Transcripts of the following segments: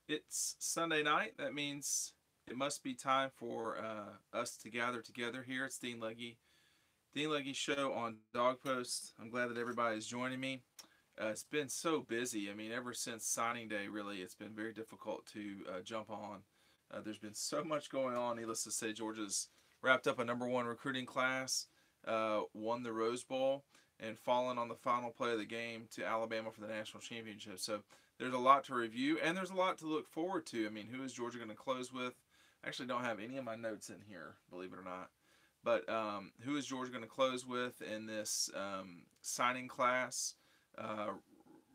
It's Sunday night. That means it must be time for us to gather together here. It's Dean Legge Show on Dog Post. I'm glad that everybody is joining me. It's been so busy. I mean, ever since signing day, really, it's been very difficult to jump on. There's been so much going on. Needless to say, Georgia's wrapped up a number one recruiting class, won the Rose Bowl, and fallen on the final play of the game to Alabama for the national championship. So there's a lot to review, and there's a lot to look forward to. I mean, who is Georgia going to close with? I actually don't have any of my notes in here, believe it or not. But who is Georgia going to close with in this signing class? Uh,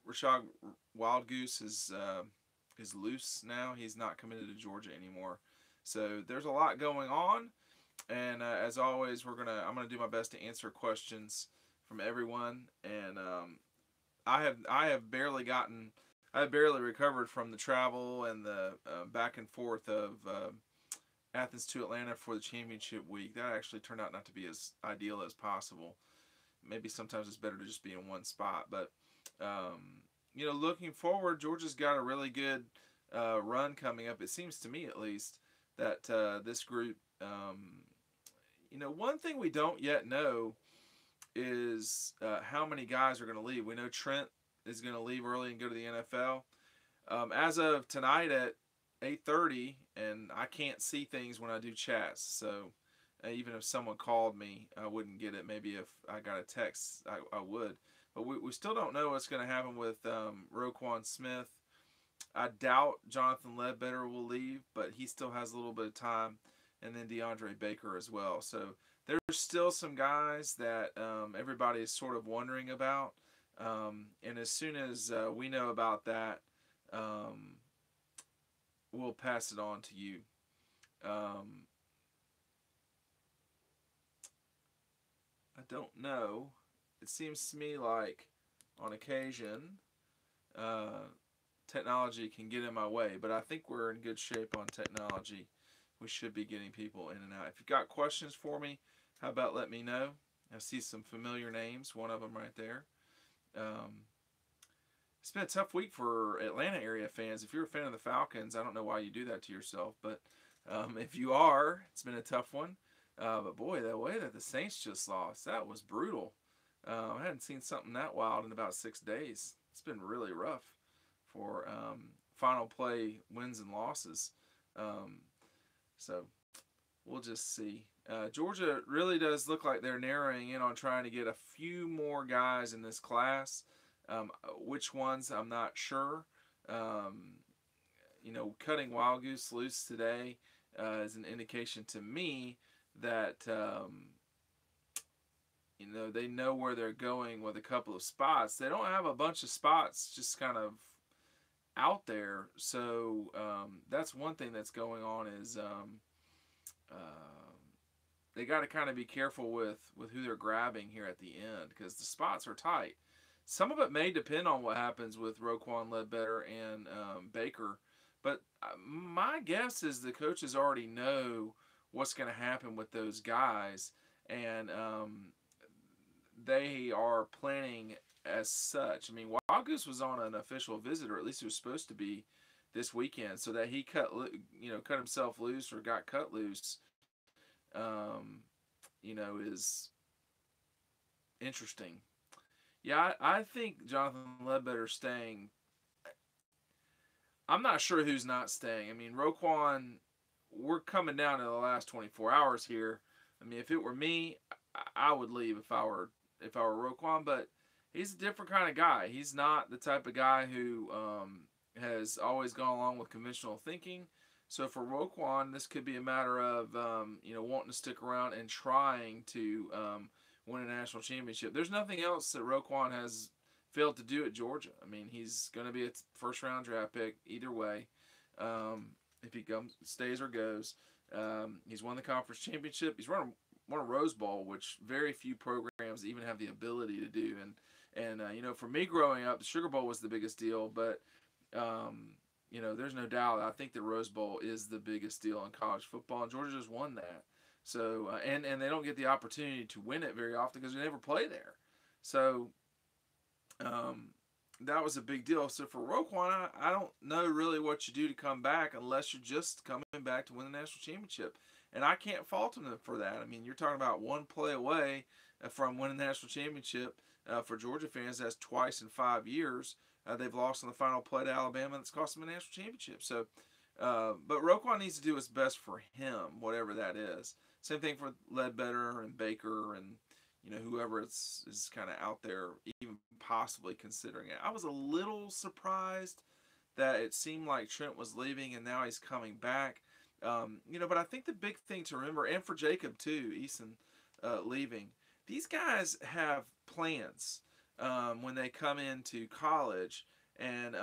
Rashad Wild Goose is loose now. He's not committed to Georgia anymore. So there's a lot going on, and as always, I'm gonna do my best to answer questions from everyone. And I have barely recovered from the travel and the back and forth of Athens to Atlanta for the championship week. That actually turned out not to be as ideal as possible. Maybe sometimes it's better to just be in one spot. But looking forward, Georgia's got a really good run coming up. It seems to me, at least, that this group. One thing we don't yet know is how many guys are going to leave. We know Trent is going to leave early and go to the NFL. As of tonight at 8:30, and I can't see things when I do chats. So even if someone called me, I wouldn't get it. Maybe if I got a text, I would. But we still don't know what's going to happen with Roquan Smith. I doubt Jonathan Ledbetter will leave, but he still has a little bit of time. And then DeAndre Baker as well. So there's still some guys that everybody is sort of wondering about. And as soon as we know about that, we'll pass it on to you. I don't know. It seems to me like on occasion, uh, technology can get in my way, but I think we're in good shape on technology. We should be getting people in and out. If you've got questions for me, how about let me know? I see some familiar names, one of them right there. Um, it's been a tough week for Atlanta area fans. If you're a fan of the Falcons, I don't know why you do that to yourself, but if you are, it's been a tough one. But boy, the way that the Saints just lost, that was brutal. I hadn't seen something that wild in about 6 days. It's been really rough for final play wins and losses. Um, so we'll just see. Georgia really does look like they're narrowing in on trying to get a few more guys in this class. Which ones, I'm not sure. Um, cutting Wild Goose loose today is an indication to me that they know where they're going with a couple of spots. They don't have a bunch of spots just kind of out there. So that's one thing that's going on is they got to kind of be careful with who they're grabbing here at the end because the spots are tight. Some of it may depend on what happens with Roquan Ledbetter and Baker, but my guess is the coaches already know what's going to happen with those guys, and they are planning as such. I mean, Wild Goose was on an official visit, or at least he was supposed to be this weekend, so that he cut himself loose or got cut loose, is interesting. Yeah, I think Jonathan Ledbetter's staying. I'm not sure who's not staying. I mean, Roquan, we're coming down to the last 24 hours here. I mean, if it were me, I would leave if I were Roquan, but he's a different kind of guy. He's not the type of guy who has always gone along with conventional thinking. So for Roquan, this could be a matter of wanting to stick around and trying to win a national championship. There's nothing else that Roquan has failed to do at Georgia. I mean, he's going to be a first-round draft pick either way. If he stays or goes, he's won the conference championship. He's won a Rose Bowl, which very few programs even have the ability to do. And for me growing up, the Sugar Bowl was the biggest deal. But there's no doubt. I think the Rose Bowl is the biggest deal in college football, and Georgia just won that. So and they don't get the opportunity to win it very often because they never play there. So that was a big deal. So for Roquan, I don't know really what you do to come back unless you're just coming back to win the national championship. And I can't fault him for that. I mean, you're talking about one play away from winning the national championship. For Georgia fans, that's twice in 5 years. They've lost in the final play to Alabama. That's cost them a national championship. So, but Roquan needs to do what's best for him, whatever that is. Same thing for Ledbetter and Baker and whoever is kind of out there, even possibly considering it. I was a little surprised that it seemed like Trent was leaving and now he's coming back. But I think the big thing to remember, and for Jacob too, Eason leaving, these guys have plans when they come into college, and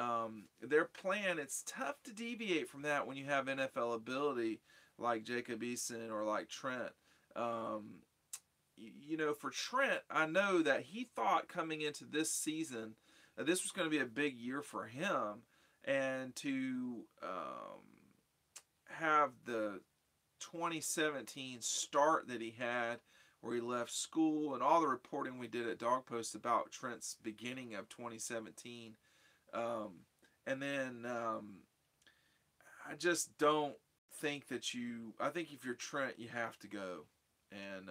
their plan, it's tough to deviate from that when you have NFL ability like Jacob Eason or like Trent. For Trent, I know that he thought coming into this season that this was going to be a big year for him, and to have the 2017 start that he had where he left school and all the reporting we did at Dog Post about Trent's beginning of 2017. And then I just don't think that I think if you're Trent, you have to go. And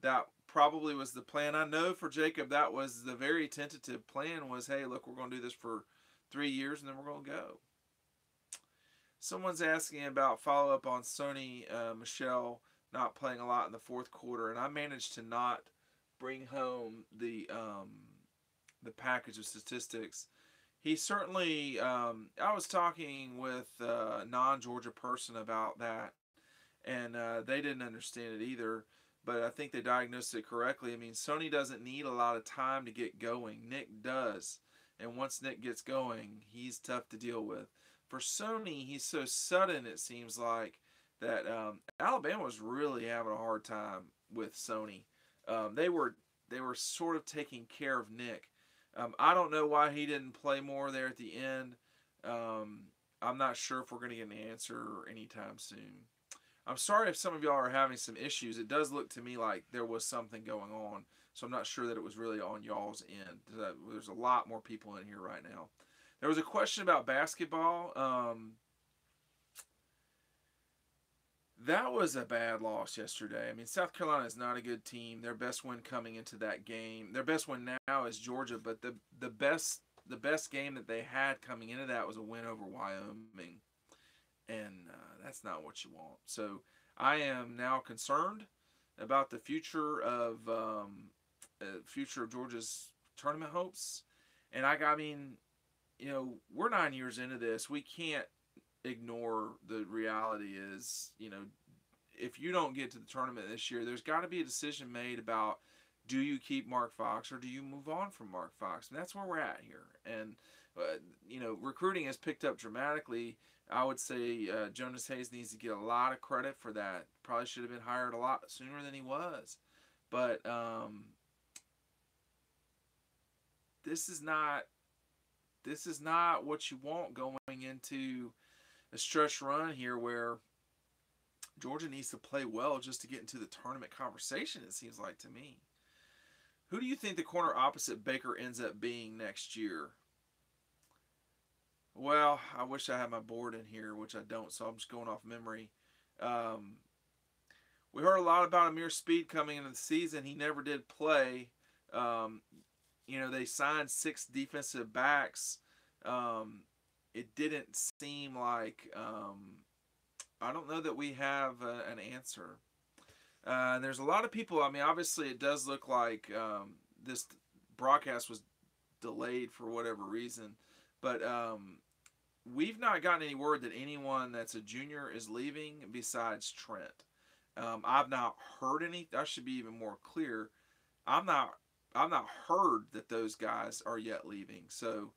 that probably was the plan. I know for Jacob, that was the very tentative plan was, hey, look, we're going to do this for 3 years and then we're going to go. Someone's asking about follow-up on Sony Michel not playing a lot in the fourth quarter, and I managed to not bring home the package of statistics. He certainly, I was talking with a non-Georgia person about that, and they didn't understand it either, but I think they diagnosed it correctly. I mean, Sony doesn't need a lot of time to get going. Nick does, and once Nick gets going, he's tough to deal with. For Sony, he's so sudden, it seems like, that Alabama was really having a hard time with Sony. They were sort of taking care of Nick. I don't know why he didn't play more there at the end. I'm not sure if we're going to get an answer anytime soon. I'm sorry if some of y'all are having some issues. It does look to me like there was something going on, so I'm not sure that it was really on y'all's end. There's a lot more people in here right now. There was a question about basketball. That was a bad loss yesterday. I mean, South Carolina is not a good team. Their best win coming into that game. Their best win now is Georgia, but the best game that they had coming into that was a win over Wyoming, and that's not what you want. So I am now concerned about the future of Georgia's tournament hopes, and I mean, we're 9 years into this. We can't ignore the reality is, if you don't get to the tournament this year, there's got to be a decision made about, do you keep Mark Fox or do you move on from Mark Fox? And that's where we're at here. And, recruiting has picked up dramatically. I would say Jonas Hayes needs to get a lot of credit for that. Probably should have been hired a lot sooner than he was. But this is not what you want going into a stretch run here where Georgia needs to play well just to get into the tournament conversation, it seems like to me. Who do you think the corner opposite Baker ends up being next year? Well, I wish I had my board in here, which I don't, so I'm just going off memory. We heard a lot about Amir Speed coming into the season. He never did play. They signed 6 defensive backs. It didn't seem like, I don't know that we have an answer. There's a lot of people, I mean, obviously it does look like this broadcast was delayed for whatever reason, but we've not gotten any word that anyone that's a junior is leaving besides Trent. I've not heard any, I should be even more clear. I've not heard that those guys are yet leaving. So,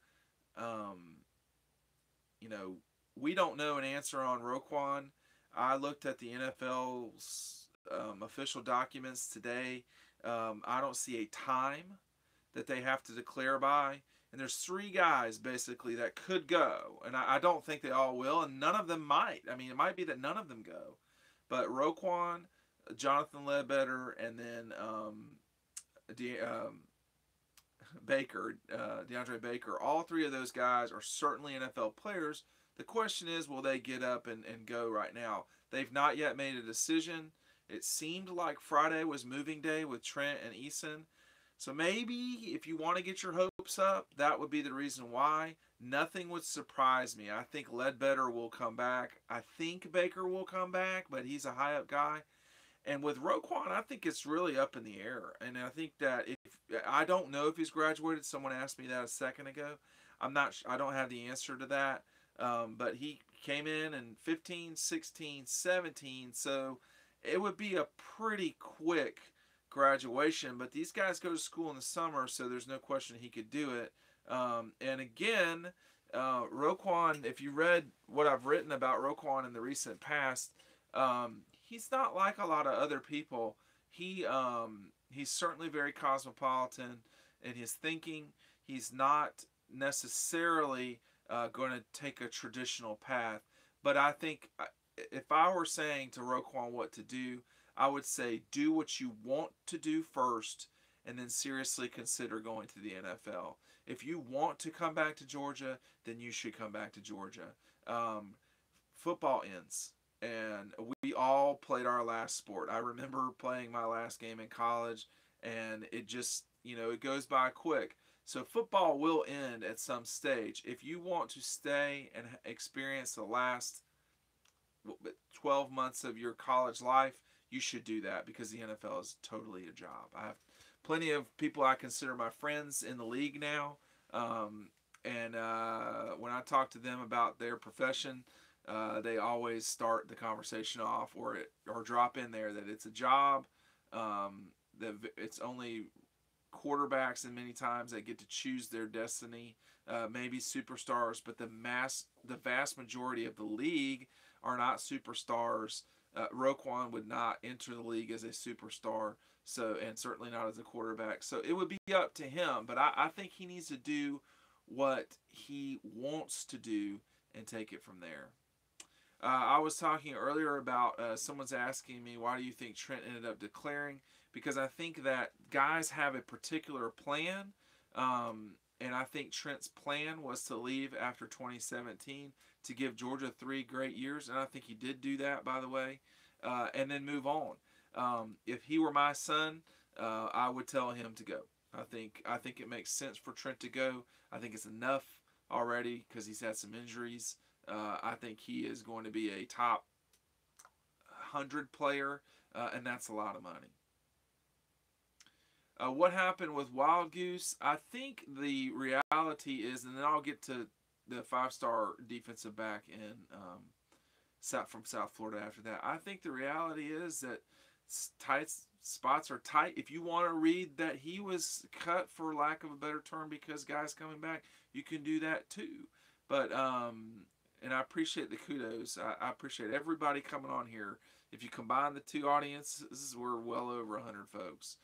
we don't know an answer on Roquan. I looked at the NFL's official documents today. I don't see a time that they have to declare by. And there's 3 guys, basically, that could go. And I don't think they all will, and none of them might. I mean, it might be that none of them go. But Roquan, Jonathan Ledbetter, and then Baker, DeAndre Baker, all three of those guys are certainly NFL players. The question is, will they get up and go right now? They've not yet made a decision. It seemed like Friday was moving day with Trent and Eason. So maybe if you want to get your hopes up, that would be the reason why. Nothing would surprise me. I think Ledbetter will come back. I think Baker will come back, but he's a high up guy. And with Roquan, I think it's really up in the air. And I think that if I don't know if he's graduated. Someone asked me that a second ago. I'm not. I don't have the answer to that. But he came in 15, 16, 17. So it would be a pretty quick graduation. But these guys go to school in the summer, so there's no question he could do it. And again, Roquan, if you read what I've written about Roquan in the recent past, he's not like a lot of other people. He's certainly very cosmopolitan in his thinking. He's not necessarily going to take a traditional path. But I think if I were saying to Roquan what to do, I would say do what you want to do first and then seriously consider going to the NFL. If you want to come back to Georgia, then you should come back to Georgia. Football ends. And we all played our last sport. I remember playing my last game in college, and it just, it goes by quick. So football will end at some stage. If you want to stay and experience the last 12 months of your college life, you should do that because the NFL is totally a job. I have plenty of people I consider my friends in the league now. And when I talk to them about their profession, they always start the conversation off or drop in there that it's a job, that it's only quarterbacks and many times they get to choose their destiny, maybe superstars, but the vast majority of the league are not superstars. Roquan would not enter the league as a superstar, and certainly not as a quarterback. So it would be up to him, but I think he needs to do what he wants to do and take it from there. I was talking earlier about someone's asking me, why do you think Trent ended up declaring? Because I think that guys have a particular plan, and I think Trent's plan was to leave after 2017 to give Georgia 3 great years, and I think he did do that, by the way, and then move on. If he were my son, I would tell him to go. I think it makes sense for Trent to go. I think it's enough already because he's had some injuries. I think he is going to be a top 100 player, and that's a lot of money. What happened with Wild Goose? I think the reality is, and then I'll get to the 5-star defensive back from South Florida after that. I think the reality is that tight spots are tight. If you want to read that he was cut, for lack of a better term, because guys coming back, you can do that too. But and I appreciate the kudos. I appreciate everybody coming on here. If you combine the two audiences, we're well over 100 folks.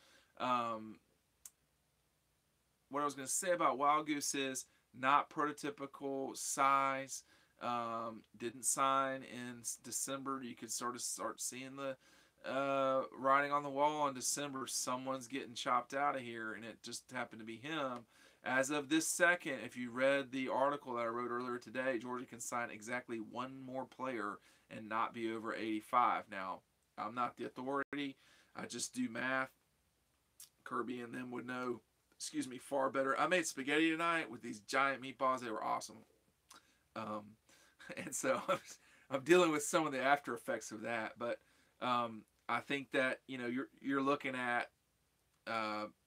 What I was going to say about Wild Goose is not prototypical size. Didn't sign in December. You could sort of start seeing the writing on the wall in December. Someone's getting chopped out of here, and it just happened to be him. As of this second, if you read the article that I wrote earlier today, Georgia can sign exactly one more player and not be over 85. Now, I'm not the authority. I just do math. Kirby and them would know, far better. I made spaghetti tonight with these giant meatballs. They were awesome. And so I'm dealing with some of the after effects of that. But I think that, you're looking at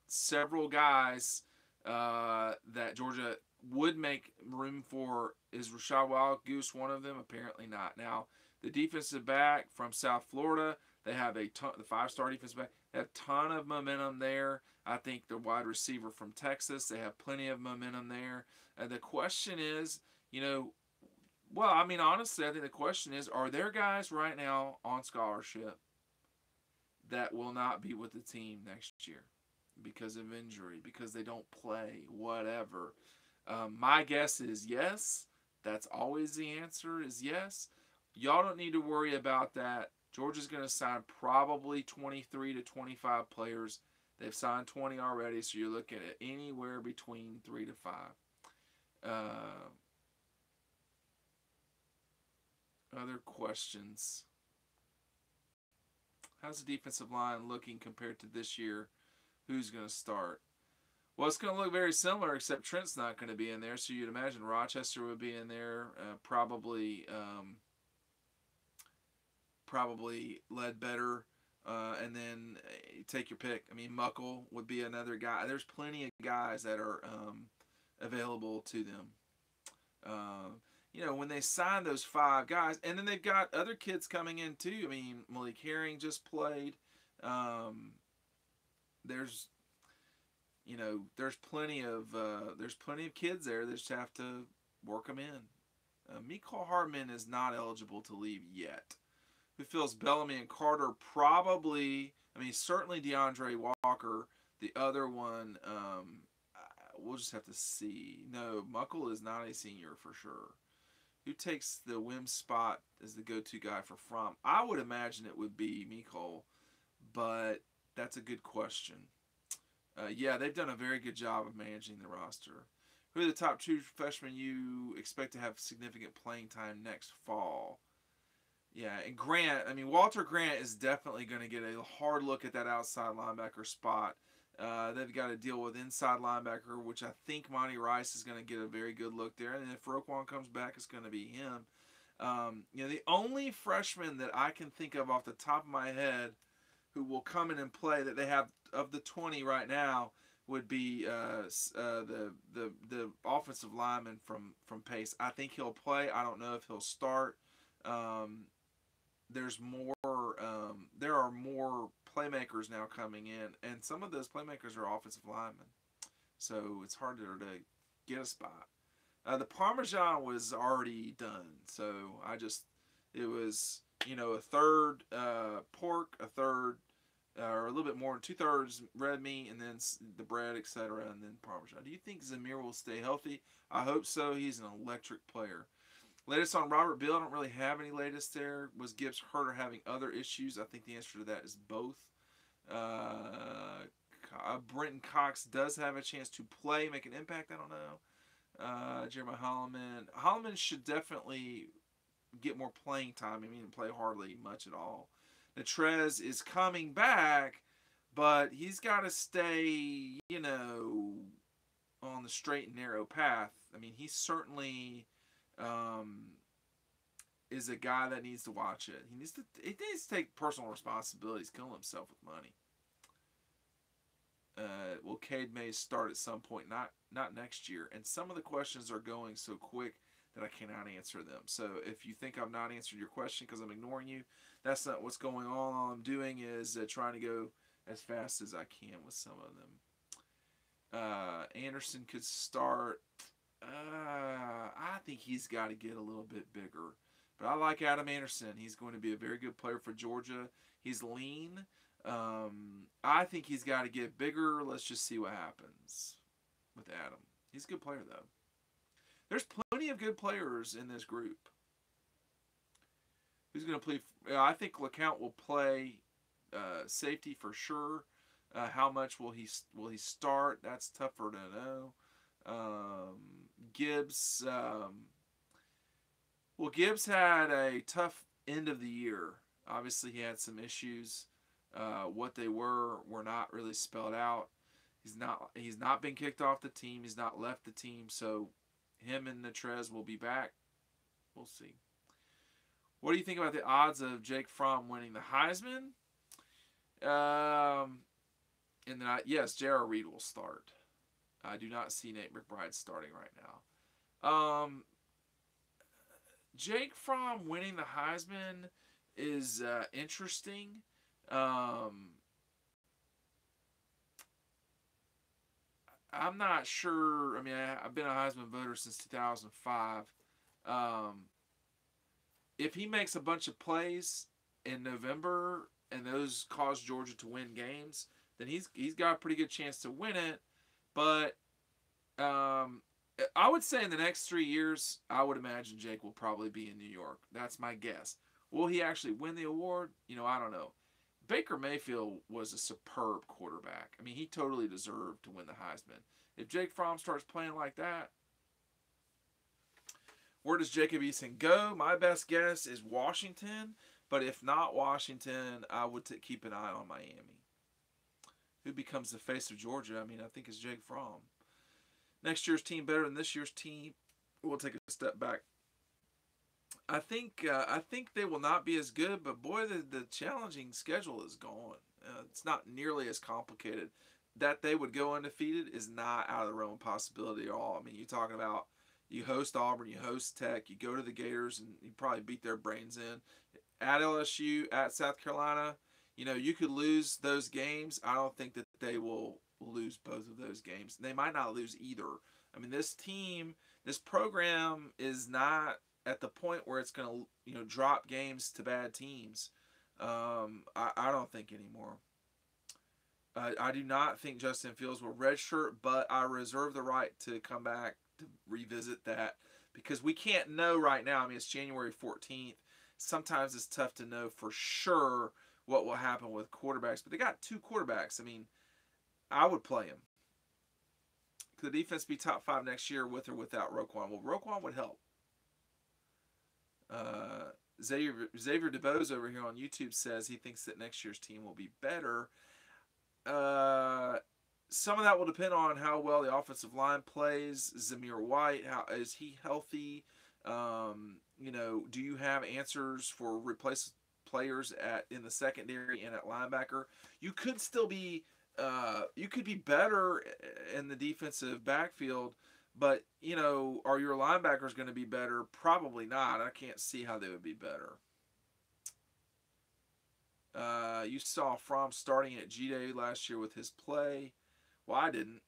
several guys that Georgia would make room for. Is Rashad Wild Goose one of them? Apparently not. Now, the defensive back from South Florida, they have a ton, the 5-star defensive back, they have a ton of momentum there. I think the wide receiver from Texas, they have plenty of momentum there. And the question is, honestly, I think the question is, are there guys right now on scholarship that will not be with the team next year because of injury, because they don't play, whatever? My guess is yes. That's always the answer, is yes. Y'all don't need to worry about that. Georgia's going to sign probably 23 to 25 players They've signed 20 already, so you're looking at anywhere between 3 to 5. Other questions? How's the defensive line looking compared to this year? Who's going to start? Well, it's going to look very similar, except Trent's not going to be in there, so you'd imagine Rochester would be in there. Probably Ledbetter, and then take your pick. I mean, Muckle would be another guy. There's plenty of guys that are available to them. When they sign those 5 guys, and then they've got other kids coming in too. I mean, Malik Herring just played. There's plenty of kids there. They just have to work them in. Mecole Hardman is not eligible to leave yet. Who feels Bellamy and Carter probably? I mean, certainly DeAndre Walker. The other one, we'll just have to see. No, Muckle is not a senior for sure. Who takes the Wim spot as the go-to guy for Fromm? I would imagine it would be Mecole, but that's a good question. Yeah, they've done a very good job of managing the roster. Who are the top 2 freshmen you expect to have significant playing time next fall? Yeah, and Grant, I mean, Walter Grant is definitely going to get a hard look at that outside linebacker spot. They've got to deal with inside linebacker, which I think Monty Rice is going to get a very good look there. And if Roquan comes back, it's going to be him. The only freshman that I can think of off the top of my head who will come in and play that they have of the 20 right now would be the offensive lineman from Pace. I think he'll play. I don't know if he'll start. There are more playmakers now coming in, and some of those playmakers are offensive linemen, so it's harder to get a spot. The Parmesan was already done, so it was a third pork, a third or a little bit more, 2/3 red meat, and then the bread, etc., and then Parmesan. Do you think Zamir will stay healthy? I hope so. He's an electric player. Latest on Robert Beal, I don't really have any latest there. Was Gibbs hurt or having other issues? I think the answer to that is both. Brenton Cox does have a chance to play, make an impact. I don't know. Jeremiah Holloman. Holloman should definitely get more playing time. I mean, he didn't play hardly much at all. Natrez is coming back, but he's got to stay, on the straight and narrow path. I mean, he certainly is a guy that needs to watch it. He needs to take personal responsibilities, kill himself with money. Will Cade Mays start at some point? Not next year. And some of the questions are going so quick that I cannot answer them. So if you think I've not answered your question because I'm ignoring you, that's not what's going on. All I'm doing is trying to go as fast as I can with some of them. Anderson could start. I think he's got to get a little bit bigger. But I like Adam Anderson. He's going to be a very good player for Georgia. He's lean. I think he's got to get bigger. Let's just see what happens with Adam. He's a good player, though. There's plenty of good players in this group. Who's going to play? I think LeCount will play safety for sure. How much will he start? That's tougher to know. Gibbs. Gibbs had a tough end of the year. Obviously, he had some issues. What they were not really spelled out. He's not been kicked off the team. He's not left the team. So him and Natrez will be back. We'll see. What do you think about the odds of Jake Fromm winning the Heisman? And then yes, J.R. Reed will start. I do not see Nate McBride starting right now. Jake Fromm winning the Heisman is interesting. I'm not sure. I mean, I've been a Heisman voter since 2005. If he makes a bunch of plays in November and those cause Georgia to win games, then he's got a pretty good chance to win it. But I would say in the next 3 years, I would imagine Jake will probably be in New York. That's my guess. Will he actually win the award? I don't know. Baker Mayfield was a superb quarterback. I mean, he totally deserved to win the Heisman. If Jake Fromm starts playing like that, where does Jacob Eason go? My best guess is Washington, but if not Washington, I would keep an eye on Miami. Who becomes the face of Georgia? I mean, I think it's Jake Fromm. Next year's team better than this year's team. We'll take a step back. I think they will not be as good, but boy, the challenging schedule is gone. It's not nearly as complicated. That they would go undefeated is not out of the realm of possibility at all. I mean, you're talking about you host Auburn, you host Tech, you go to the Gators, and you probably beat their brains in. At LSU, at South Carolina, you could lose those games. I don't think that they will lose both of those games. They might not lose either. I mean, this program is not at the point where it's going to, drop games to bad teams. I don't think anymore. I do not think Justin Fields will redshirt, but I reserve the right to come back to revisit that because we can't know right now. I mean, it's January 14th. Sometimes it's tough to know for sure what will happen with quarterbacks, but they got 2 quarterbacks. I mean, I would play him. Could the defense be top 5 next year with or without Roquan? Well, Roquan would help. Xavier DeBose over here on YouTube says he thinks that next year's team will be better. Some of that will depend on how well the offensive line plays. Zamir White, how is he healthy? Do you have answers for replace players in the secondary and at linebacker? You could still be you could be better in the defensive backfield, but are your linebackers going to be better? Probably not. I can't see how they would be better. You saw Fromm starting at G-Day last year with his play. Well, I didn't.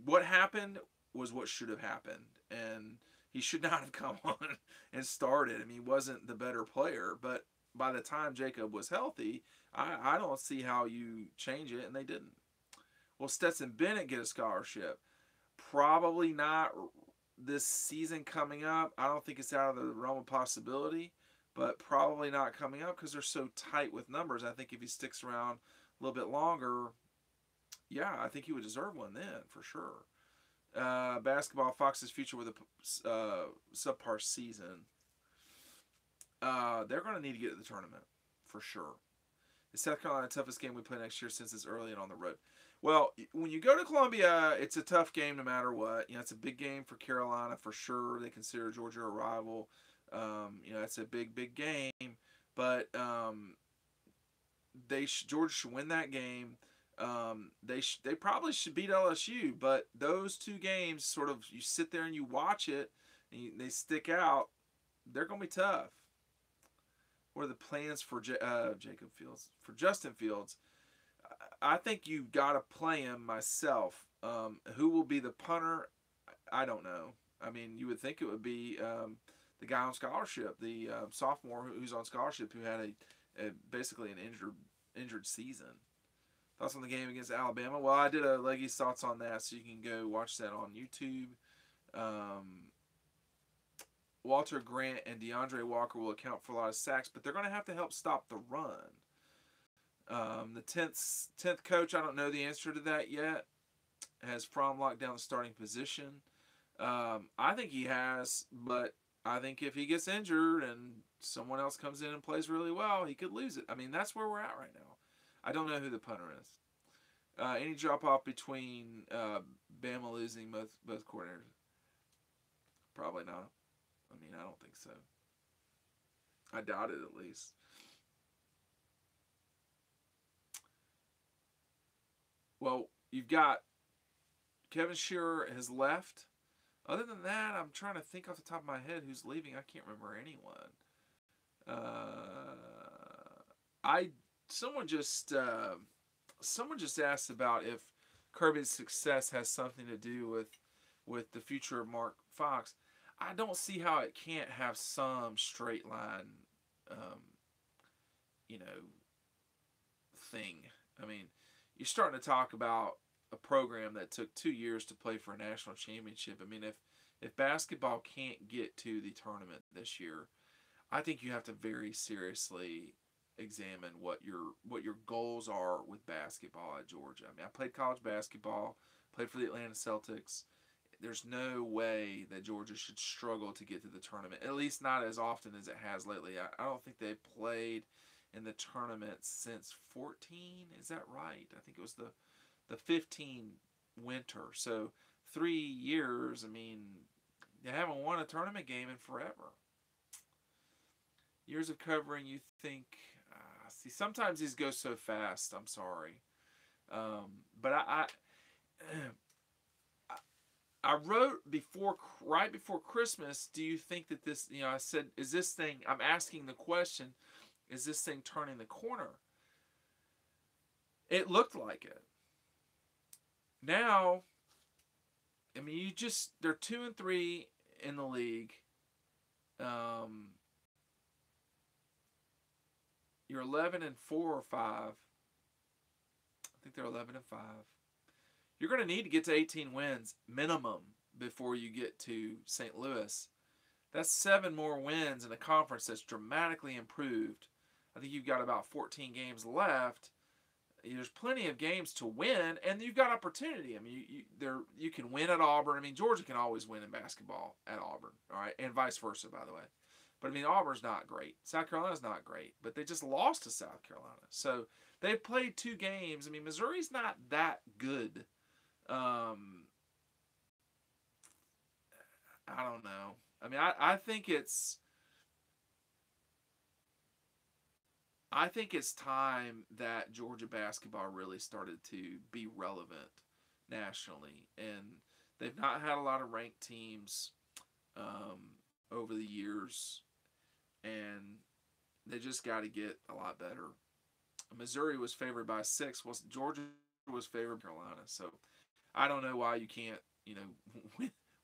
What happened was what should have happened, and he should not have come on and started. I mean, he wasn't the better player, but by the time Jacob was healthy, I don't see how you change it, and they didn't. Will Stetson Bennett get a scholarship? Probably not this season coming up. I don't think it's out of the realm of possibility, but probably not coming up because they're so tight with numbers. I think if he sticks around a little bit longer, yeah, I think he would deserve one then for sure. Basketball, Fox's future with a subpar season. They're going to need to get to the tournament for sure. Is South Carolina the toughest game we play next year since it's early and on the road? Well, when you go to Columbia, it's a tough game no matter what. It's a big game for Carolina for sure. They consider Georgia a rival. It's a big, big game. But Georgia should win that game. They probably should beat LSU. But those 2 games, sort of, you sit there and you watch it, and they stick out. They're going to be tough. What are the plans for Jacob Fields? For Justin Fields, I think you got to play him myself. Who will be the punter? I don't know. I mean, you would think it would be the guy on scholarship, the sophomore who's on scholarship who had basically an injured season. Thoughts on the game against Alabama? Well, I did a Legge's thoughts on that, so you can go watch that on YouTube. Walter Grant and DeAndre Walker will account for a lot of sacks, but they're going to have to help stop the run. The 10th coach, I don't know the answer to that yet. Has Fromm locked down the starting position? I think he has, but I think if he gets injured and someone else comes in and plays really well, he could lose it. I mean, that's where we're at right now. I don't know who the punter is. Any drop-off between Bama losing both coordinators? Probably not. I mean, I don't think so. I doubt it, at least. Well, you've got Kevin Shearer has left. Other than that, I'm trying to think off the top of my head who's leaving. I can't remember anyone. Someone just asked about if Kirby's success has something to do with the future of Mark Fox. I don't see how it can't have some straight line, thing. I mean, you're starting to talk about a program that took 2 years to play for a national championship. I mean, if basketball can't get to the tournament this year, I think you have to very seriously examine what your goals are with basketball at Georgia. I mean, I played college basketball, played for the Atlanta Celtics. There's no way that Georgia should struggle to get to the tournament, at least not as often as it has lately. I don't think they've played in the tournament since 14. Is that right? I think it was the 15 winter. So 3 years. I mean, they haven't won a tournament game in forever. Years of covering, you think. See, sometimes these go so fast. I'm sorry, but I wrote right before Christmas. Do you think that this? I said, is this thing? I'm asking the question: is this thing turning the corner? It looked like it. Now, I mean, they're 2-3 in the league. You're 11-4 or 5. I think they're 11-5. You're going to need to get to 18 wins minimum before you get to St. Louis. That's 7 more wins in a conference that's dramatically improved. I think you've got about 14 games left. There's plenty of games to win, and you've got opportunity. I mean, you can win at Auburn. I mean, Georgia can always win in basketball at Auburn, all right, and vice versa, by the way. But, I mean, Auburn's not great. South Carolina's not great. But they just lost to South Carolina. So they've played 2 games. I mean, Missouri's not that good. I don't know. I mean, I think it's time that Georgia basketball really started to be relevant nationally. And they've not had a lot of ranked teams over the years. And they just got to get a lot better. Missouri was favored by 6. Georgia was favored by Carolina. So I don't know why you can't,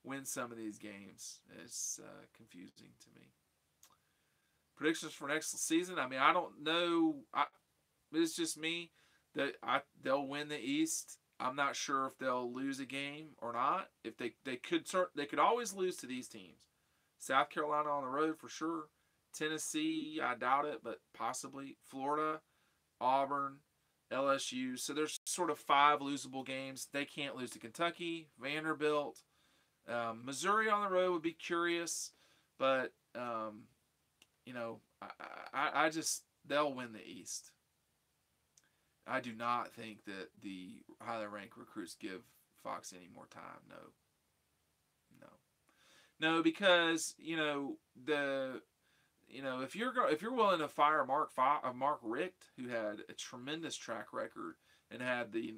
win some of these games. It's confusing to me. Predictions for next season. I mean, I don't know. It's just me that they'll win the East. I'm not sure if they'll lose a game or not. If they could always lose to these teams. South Carolina on the road for sure. Tennessee, I doubt it, but possibly. Florida, Auburn, LSU. So there's sort of 5 losable games. They can't lose to Kentucky, Vanderbilt. Missouri on the road would be curious, but I just they'll win the East. I do not think that the highly ranked recruits give Fox any more time. No, because if you're willing to fire Mark Richt, who had a tremendous track record and had the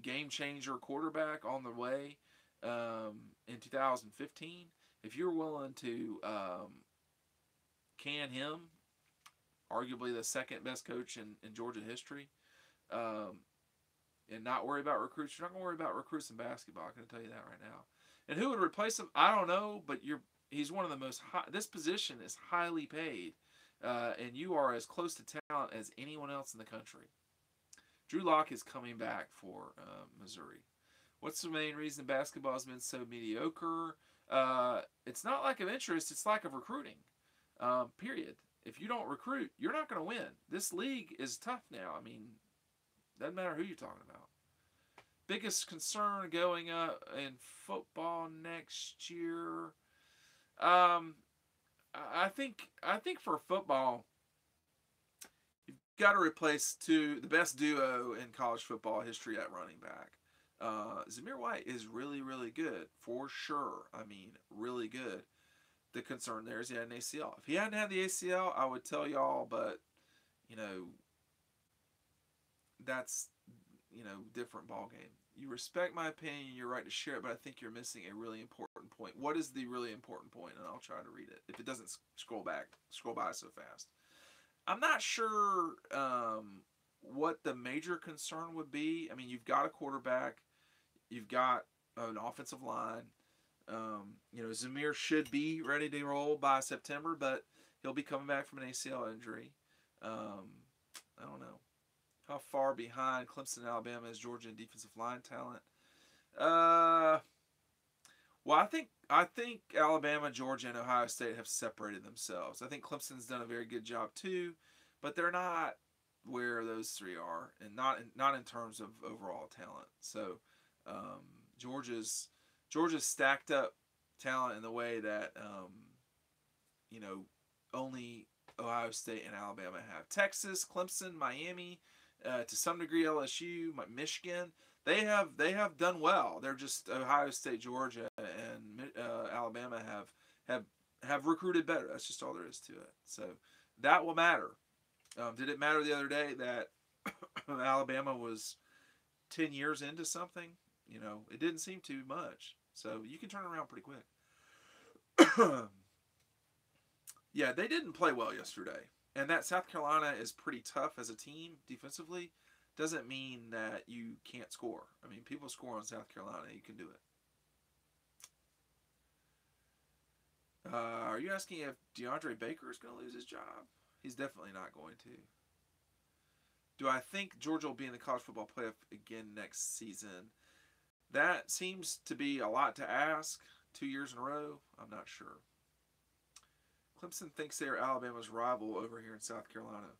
game changer quarterback on the way in 2015, if you're willing to can him, arguably the second best coach in Georgia history, and not worry about recruits, you're not going to worry about recruits in basketball. I'm going to tell you that right now. And who would replace him? I don't know, but he's one of the most this position is highly paid, and you are as close to talent as anyone else in the country. Drew Lock is coming back for Missouri. What's the main reason basketball has been so mediocre? It's not lack of interest, it's lack of recruiting. Period. If you don't recruit, you're not going to win. This league is tough now. I mean, doesn't matter who you're talking about. Biggest concern going up in football next year. I think for football, you've got to replace the best duo in college football history at running back. Zamir White is really, really good for sure. I mean, really good. The concern there is he had an ACL. If he hadn't had the ACL, I would tell y'all, but that's different ball game. You respect my opinion, you're right to share it, but I think you're missing a really important point. What is the really important point? And I'll try to read it. If it doesn't scroll by so fast. I'm not sure what the major concern would be. I mean, you've got a quarterback. You've got an offensive line. Zamir should be ready to roll by September, but he'll be coming back from an ACL injury. I don't know. How far behind Clemson and Alabama is Georgia in defensive line talent? Well, I think Alabama, Georgia, and Ohio State have separated themselves. I think Clemson's done a very good job too, but they're not where those three are, and not in terms of overall talent. So um, Georgia's Georgia's stacked up talent in the way that you know only Ohio State and Alabama have. Texas, Clemson, Miami, to some degree LSU, Michigan. They have done well. They're just Ohio State, Georgia, and Alabama have have recruited better. That's just all there is to it. So that will matter. Did it matter the other day that Alabama was 10 years into something? It didn't seem too much. So you can turn it around pretty quick. Yeah, they didn't play well yesterday. And that South Carolina is pretty tough as a team defensively doesn't mean that you can't score. I mean, people score on South Carolina. You can do it. Are you asking if DeAndre Baker is going to lose his job? He's definitely not going to. Do I think Georgia will be in the college football playoff again next season? That seems to be a lot to ask. 2 years in a row? I'm not sure. Clemson thinks they are Alabama's rival over here in South Carolina.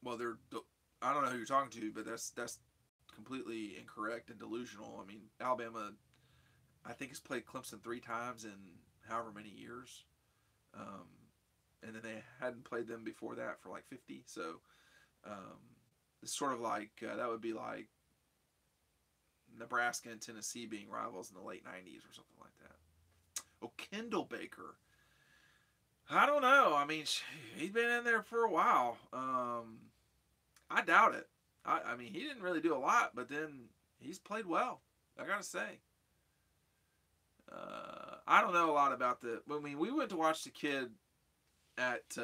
Well, I don't know who you're talking to, but that's completely incorrect and delusional. I mean, Alabama, I think, has played Clemson 3 times in however many years. And then they hadn't played them before that for like 50. So it's sort of like, that would be like Nebraska and Tennessee being rivals in the late 90s or something like that. Oh, Kendall Baker. I don't know. I mean, he's been in there for a while. I doubt it. I mean, he didn't really do a lot, but then he's played well, I got to say. I don't know a lot about we went to watch the kid at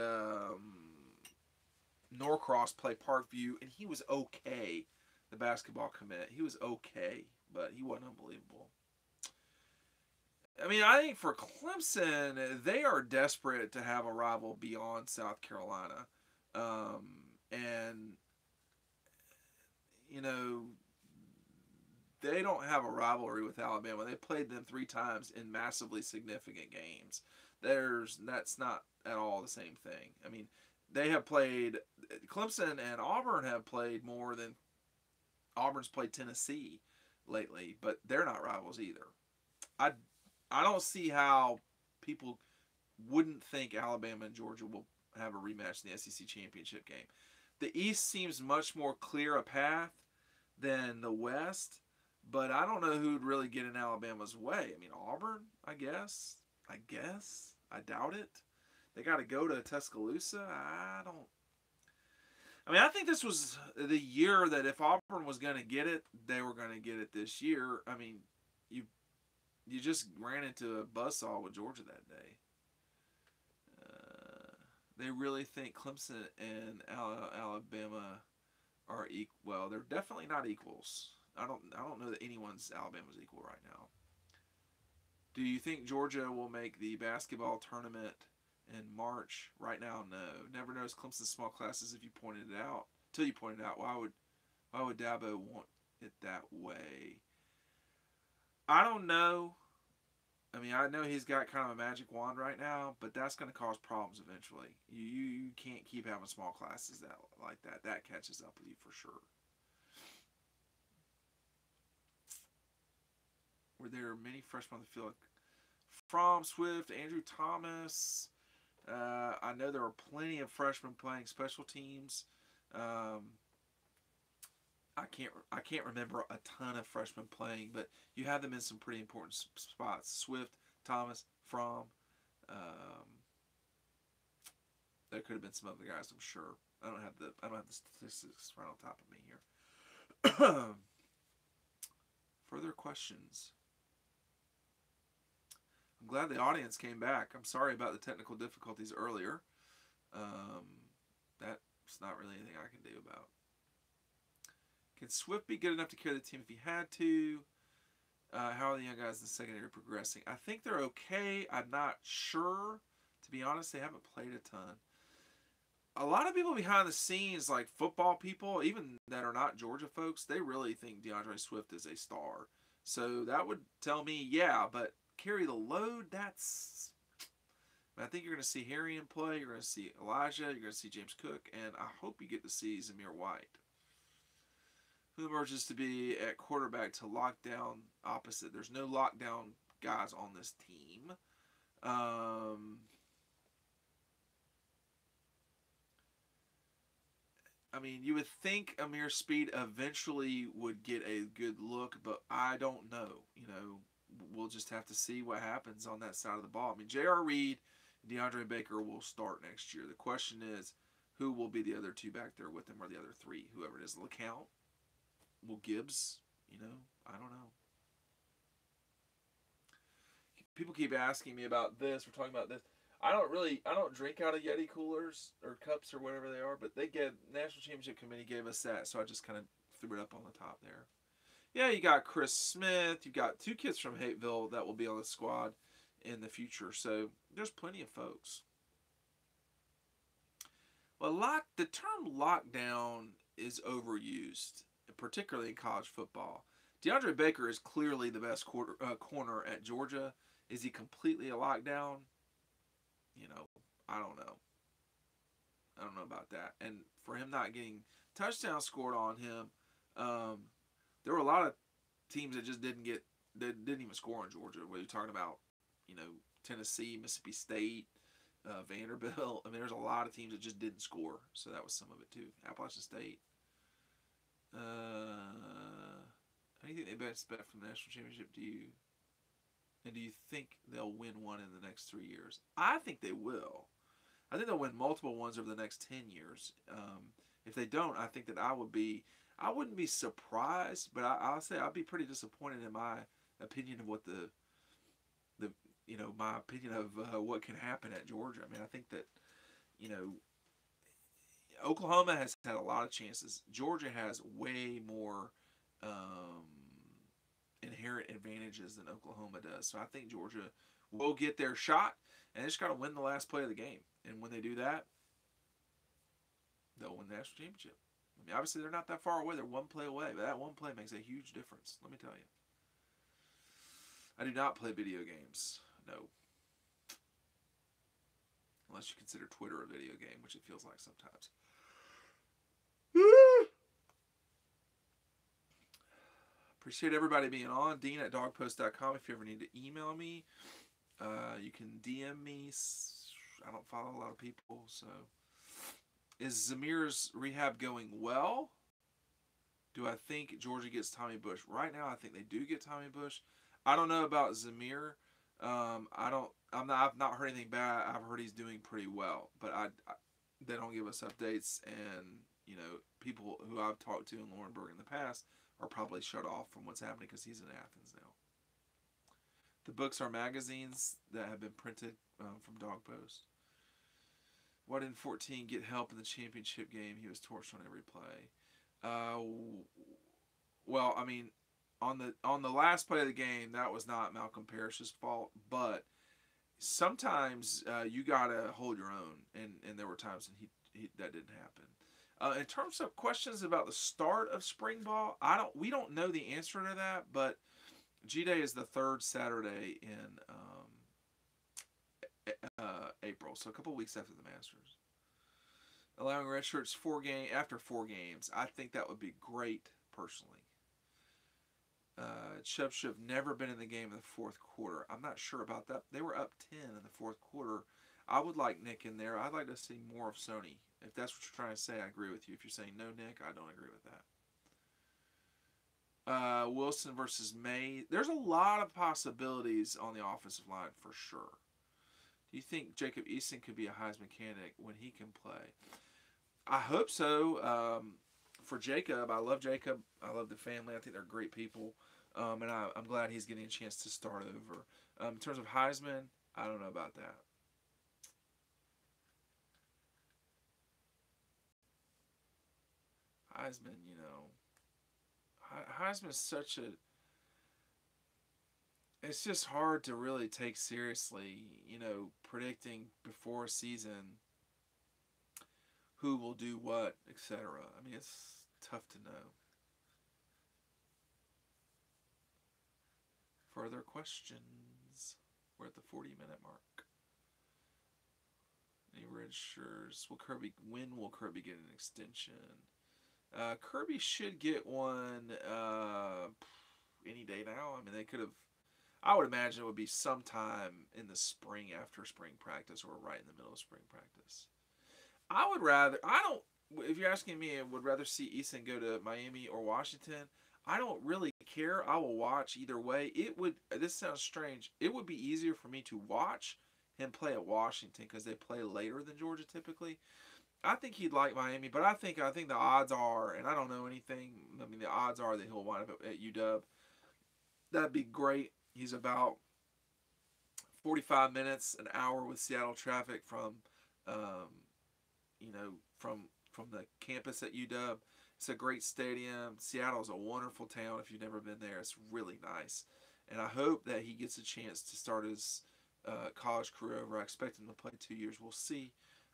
Norcross play Parkview, and he was okay. The basketball commit, he was okay, but he wasn't unbelievable. I mean, I think for Clemson, they are desperate to have a rival beyond South Carolina. And, they don't have a rivalry with Alabama. They played them 3 times in massively significant games. That's not at all the same thing. I mean, they have played, Clemson and Auburn have played more than Auburn's played Tennessee lately, but they're not rivals either. I don't see how people wouldn't think Alabama and Georgia will have a rematch in the SEC championship game. The East seems much more clear a path than the West, but I don't know who'd really get in Alabama's way. I mean, Auburn, I guess. I doubt it. They got to go to Tuscaloosa. I think this was the year that if Auburn was going to get it, they were going to get it this year. I mean, you just ran into a buzzsaw with Georgia that day. They really think Clemson and Alabama are equal. Well, they're definitely not equals. I don't know that anyone's Alabama's equal right now. Do you think Georgia will make the basketball tournament in March? Right now, no. Never noticed Clemson's small classes if you pointed it out. Till you pointed it out. Why would Dabo want it that way? I don't know. I mean, I know he's got kind of a magic wand right now, but that's going to cause problems eventually. You can't keep having small classes like that. That catches up with you for sure. Were there many freshmen on the field? From Swift, Andrew Thomas. I know there were plenty of freshmen playing special teams. I can't remember a ton of freshmen playing, but you have them in some pretty important spots. Swift, Thomas, Fromm. There could have been some other guys, I'm sure. I don't have the statistics right on top of me here. Further questions? I'm glad the audience came back. I'm sorry about the technical difficulties earlier. That's not really anything I can do about. Can Swift be good enough to carry the team if he had to? How are the young guys in the secondary progressing? I think they're okay. I'm not sure. To be honest, they haven't played a ton. A lot of people behind the scenes, like football people, even that are not Georgia folks, they really think DeAndre Swift is a star. So that would tell me, yeah, but carry the load, I think you're going to see Harry in play. You're going to see Elijah. You're going to see James Cook. And I hope you get to see Zamir White, who emerges to be at quarterback to lockdown opposite. There's no lockdown guys on this team. I mean, you would think Amir Speed eventually would get a good look, but I don't know. You know, we'll just have to see what happens on that side of the ball. I mean, J.R. Reed and DeAndre Baker will start next year. The question is, who will be the other two back there with them, or the other three, whoever it is. LeCount, Will Gibbs, you know, I don't know. People keep asking me about this. We're talking about this. I don't drink out of Yeti coolers or cups or whatever they are, but National Championship Committee gave us that, so I just kind of threw it up on the top there. Yeah, you got Chris Smith. You got 2 kids from Hateville that will be on the squad in the future, so there's plenty of folks. Well, the term lockdown is overused, particularly in college football. DeAndre Baker is clearly the best corner at Georgia. Is he completely a lockdown? You know, I don't know. I don't know about that. And for him not getting touchdowns scored on him, there were a lot of teams that just didn't even score on Georgia. Whether you're talking about, you know, Tennessee, Mississippi State, Vanderbilt. I mean, there's a lot of teams that just didn't score. So that was some of it too. Appalachian State. How do you think they best bet from the national championship? Do you think they'll win one in the next 3 years? I think they will. I think they'll win multiple ones over the next 10 years. If they don't, I think that I wouldn't be surprised, but I'll say I'd be pretty disappointed in my opinion of what my opinion of what can happen at Georgia. I mean, I think that, you know, Oklahoma has had a lot of chances. Georgia has way more inherent advantages than Oklahoma does. So I think Georgia will get their shot, and they just got to win the last play of the game. And when they do that, they'll win the national championship. I mean, obviously they're not that far away. They're one play away, but that one play makes a huge difference. Let me tell you. I do not play video games. No. Unless you consider Twitter a video game, which it feels like sometimes. Appreciate everybody being on. Dean@dogpost.com. If you ever need to email me, you can DM me. I don't follow a lot of people, so. Is Zamir's rehab going well? Do I think Georgia gets Tommy Bush? Right now, I think they do get Tommy Bush. I don't know about Zamir. I've not heard anything bad. I've heard he's doing pretty well, but they don't give us updates, and you know, people who I've talked to in Laurinburg in the past are probably shut off from what's happening because he's in Athens now. The books are magazines that have been printed from Dog Post. Why didn't 14 get help in the championship game? He was torched on every play. Well, I mean, on the last play of the game, that was not Malcolm Parrish's fault, but sometimes you gotta hold your own, and there were times when that didn't happen. In terms of questions about the start of spring ball, we don't know the answer to that, but G-Day is the 3rd Saturday in April, so a couple weeks after the Masters. Allowing redshirts after 4 games, I think that would be great, personally. Chubb should have never been in the game in the 4th quarter. I'm not sure about that. They were up 10 in the 4th quarter. I would like Nick in there. I'd like to see more of Sony. If that's what you're trying to say, I agree with you. If you're saying no, Nick, I don't agree with that. Wilson versus May. There's a lot of possibilities on the offensive line for sure. Do you think Jacob Eason could be a Heisman candidate when he can play? I hope so. For Jacob, I love Jacob. I love the family. I think they're great people. And I'm glad he's getting a chance to start over. In terms of Heisman, I don't know about that. Heisman, you know. Heisman is such a... It's just hard to really take seriously, you know, predicting before a season who will do what, etc. I mean, it's tough to know. Further questions? We're at the 40-minute mark. redshirts. When will Kirby get an extension? Kirby should get one any day now. I mean, they could have. I would imagine it would be sometime in the spring after spring practice or right in the middle of spring practice. I would rather. I don't. If you're asking me, I would rather see Eason go to Miami or Washington. I don't really care. I will watch either way. It would. This sounds strange. It would be easier for me to watch him play at Washington because they play later than Georgia typically. I think he'd like Miami, but I think the odds are, and I don't know anything. I mean, the odds are that he'll wind up at UW. That'd be great. He's about 45 minutes, an hour with Seattle traffic from, from the campus at UW. It's a great stadium. Seattle's a wonderful town. If you've never been there, it's really nice. And I hope that he gets a chance to start his college career over. I expect him to play 2 years. We'll see.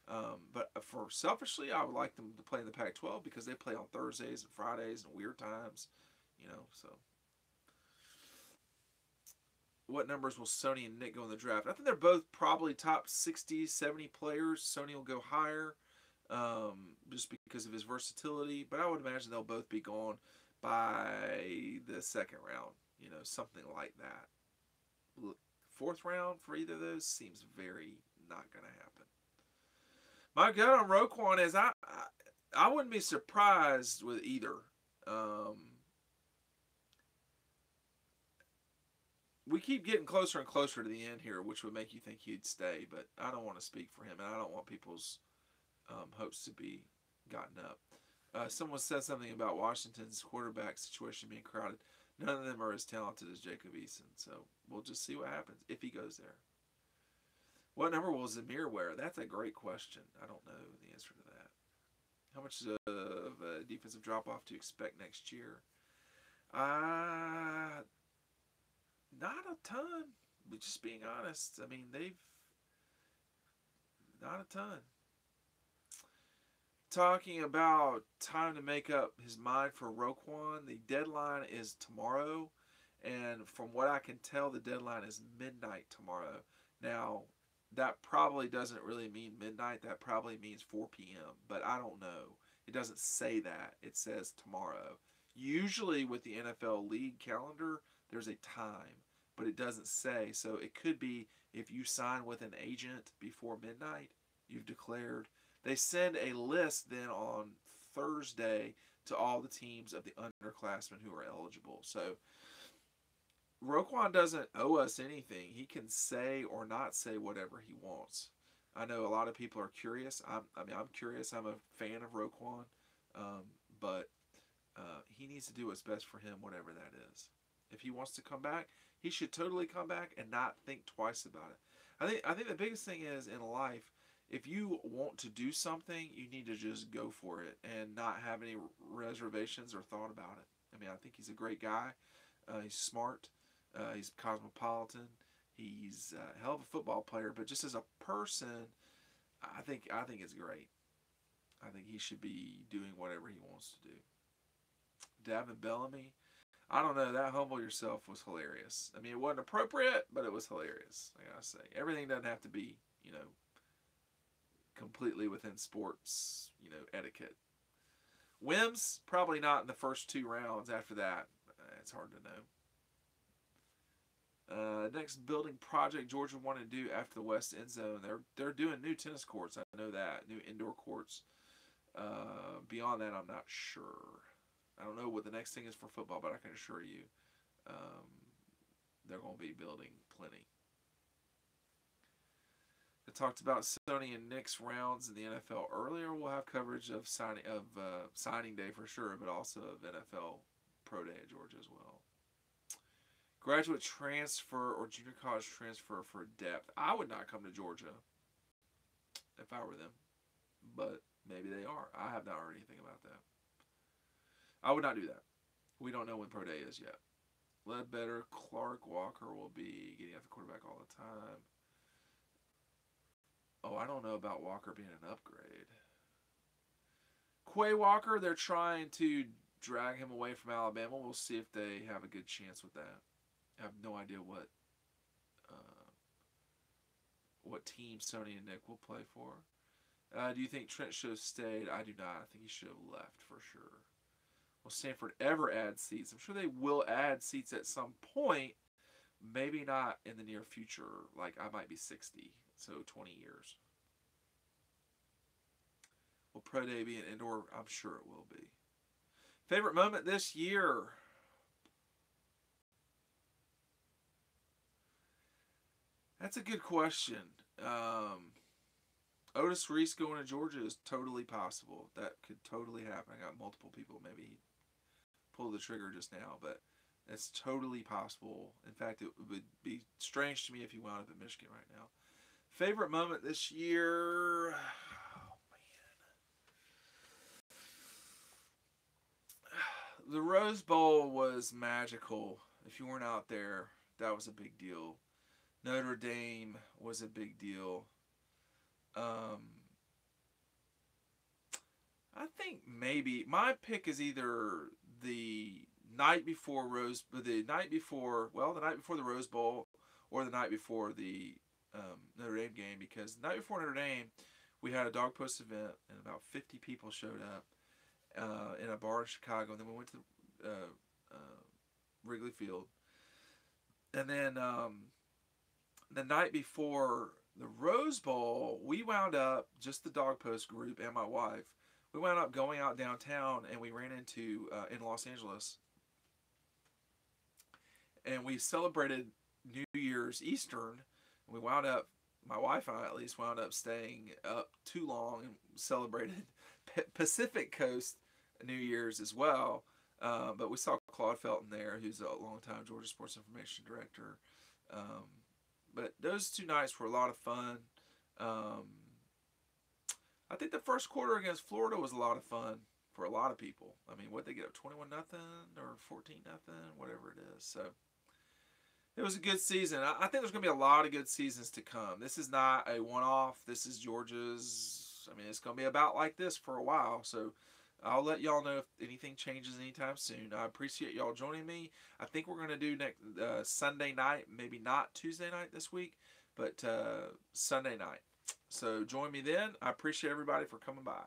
But for selfishly, I would like them to play in the Pac-12 because they play on Thursdays and Fridays and weird times, so. What numbers will Sony and Nick go in the draft? I think they're both probably top 60, 70 players. Sony will go higher just because of his versatility. But I would imagine they'll both be gone by the second round, something like that. Fourth round for either of those seems very not going to happen. My gut on Roquan is I wouldn't be surprised with either. We keep getting closer and closer to the end here, which would make you think he'd stay, but I don't want to speak for him, and I don't want people's hopes to be gotten up. Someone said something about Washington's quarterback situation being crowded. None of them are as talented as Jacob Eason, so we'll just see what happens if he goes there. What number will Zamir wear? That's a great question. I don't know the answer to that. How much of a defensive drop-off do you expect next year? Not a ton, but just being honest. I mean, they've not a ton. Talking about time to make up his mind for Roquan, the deadline is tomorrow, and from what I can tell, the deadline is midnight tomorrow. Now, that probably doesn't really mean midnight. That probably means 4 p.m., but I don't know. It doesn't say that. It says tomorrow. Usually with the NFL league calendar, there's a time, but it doesn't say. So it could be if you sign with an agent before midnight, you've declared. They send a list then on Thursday to all the teams of the underclassmen who are eligible. So Roquan doesn't owe us anything. He can say or not say whatever he wants. I know a lot of people are curious. I'm curious. I'm a fan of Roquan, but he needs to do what's best for him, whatever that is. If he wants to come back, he should totally come back and not think twice about it. I think the biggest thing is in life, if you want to do something, you need to just go for it and not have any reservations or thought about it. I mean, I think he's a great guy. He's smart. He's cosmopolitan. He's a hell of a football player, but just as a person, I think it's great. I think he should be doing whatever he wants to do. Davin Bellamy, I don't know. That humble yourself was hilarious. I mean, it wasn't appropriate, but it was hilarious. I gotta say, everything doesn't have to be, completely within sports, etiquette. Wims, probably not in the first 2 rounds. After that, it's hard to know. Next building project Georgia wanted to do after the West End Zone. They're doing new tennis courts. I know that. New indoor courts. Beyond that, I'm not sure. I don't know what the next thing is for football, but I can assure you they're going to be building plenty. I talked about Sony and Nick's rounds in the NFL earlier. We'll have coverage of signing day for sure, but also of NFL Pro Day at Georgia as well. Graduate transfer or junior college transfer for depth. I would not come to Georgia if I were them, but maybe they are. I have not heard anything about that. I would not do that. We don't know when Pro Day is yet. Ledbetter, Clark, Walker will be getting after quarterback all the time. Oh, I don't know about Walker being an upgrade. Quay Walker, they're trying to drag him away from Alabama. We'll see if they have a good chance with that. I have no idea what team Sony and Nick will play for. Do you think Trent should have stayed? I do not. I think he should have left for sure. Will Stanford ever add seats? I'm sure they will add seats at some point. Maybe not in the near future. Like, I might be 60, so 20 years. Will Pro Day be an indoor? I'm sure it will be. Favorite moment this year? That's a good question. Otis Reese going to Georgia is totally possible. That could totally happen. I got multiple people maybe pull the trigger just now, but it's totally possible. In fact, it would be strange to me if he wound up at Michigan right now. Favorite moment this year? Oh, man. The Rose Bowl was magical. If you weren't out there, that was a big deal. Notre Dame was a big deal. I think maybe my pick is either the night before the night before the Rose Bowl, or the night before the Notre Dame game, because the night before Notre Dame, we had a dog post event and about 50 people showed up in a bar in Chicago, and then we went to Wrigley Field, and then the night before the Rose Bowl, we wound up, just the dog post group and my wife, we wound up going out downtown, and we ran into, in Los Angeles, and we celebrated New Year's Eastern. We wound up, my wife and I at least, wound up staying up too long and celebrated Pacific Coast New Year's as well. But we saw Claude Felton there, who's a longtime Georgia Sports Information Director. But those 2 nights were a lot of fun. I think the first quarter against Florida was a lot of fun for a lot of people. I mean, what they get up 21-0 or 14-0, whatever it is. So it was a good season. I think there's going to be a lot of good seasons to come. This is not a one-off. This is Georgia's. I mean, it's going to be about like this for a while. So I'll let y'all know if anything changes anytime soon. I appreciate y'all joining me. I think we're going to do next Sunday night, maybe not Tuesday night this week, but Sunday night. So join me then. I appreciate everybody for coming by.